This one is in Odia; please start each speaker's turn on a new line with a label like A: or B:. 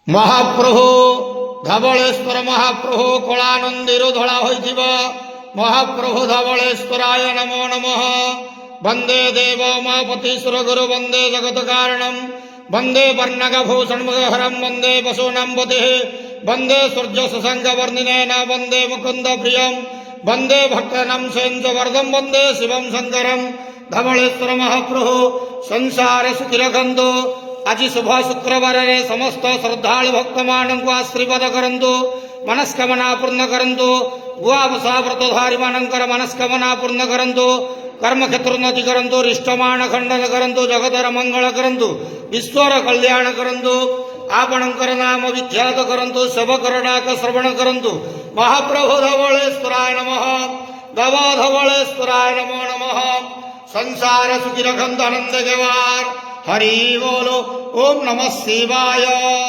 A: ମହାପ୍ରଭୁ ଧବଳେଶ୍ୱର ମହାପ୍ରଭୁ କଳାନନ୍ଦୀରୁ ଧଳା ହୋଇଥିବ। ମହାପ୍ରଭୁ ଧବଳେଶ୍ୱରାୟ ନମୋ ନମଃ। ବନ୍ଦେ ଦେବ ଉମାପତି ସୁରଗୁରୁ ବନ୍ଦେ ଜଗତ କାରଣମ୍ ବନ୍ଦେ ବର୍ଣ୍ଣଗଭୂଷଣ ମୁଗହରಂ ବନ୍ଦେ ପଶೂನಾಂ ପତିଃ ବନ୍ଦେ ସୂର୍ଯ୍ୟ ଶଶାଙ୍କ ବର୍ଣ୍ଣିନେନ ବନ୍ଦେ ମୁକୁନ୍ଦ ପ୍ରିୟಂ ବନ୍ଦେ ଭକ୍ତାନାಂ ସେଞ୍ଜବର୍ଦ୍ଧಂ ବନ୍ଦେ ଶିବಂ ଶଙ୍କରಂ। ଧବଳେଶ୍ୱର ମହାପ୍ରଭୁ ସଂସାର ସୁଖୀ ରଖନ୍ତୁ। ଆଜି ଶୁଭ ଶୁକ୍ରବାରରେ ସମସ୍ତ ଶ୍ରଦ୍ଧାଳୁ ଭକ୍ତମାନଙ୍କୁ ଆଶୀର୍ବାଦ କରନ୍ତୁ, ମନସ୍କାମନା ପୂର୍ଣ୍ଣ କରନ୍ତୁ। ଗୁଆ ବସା ବ୍ରତଧାରୀ ମାନଙ୍କର ମନସ୍କାମନା ପୂର୍ଣ୍ଣ କରନ୍ତୁ। କର୍ମକ୍ଷେତ୍ର ଉନ୍ନତି କରନ୍ତୁ, ରିଷ୍ଟମାଣ ଖଣ୍ଡନ କରନ୍ତୁ, ଜଗତର ମଙ୍ଗଳ କରନ୍ତୁ, ବିଶ୍ୱର କଲ୍ୟାଣ କରନ୍ତୁ। ଆପଣଙ୍କର ନାମ ବିଖ୍ୟାତ କରନ୍ତୁ, ସେବକର ଡାକ ଶ୍ରବଣ କରନ୍ତୁ। ମହାପ୍ରଭୁ ଧବଳେଶ୍ୱରାୟ ନମଃ। ଧବଳେଶ୍ୱରାୟ ନମୋ ନମଃ। ସଂସାର ସୁଖୀ ରଖନ୍ତୁ, ଆନନ୍ଦ କେବାର। हरि बोलो। ओम नमः शिवाय।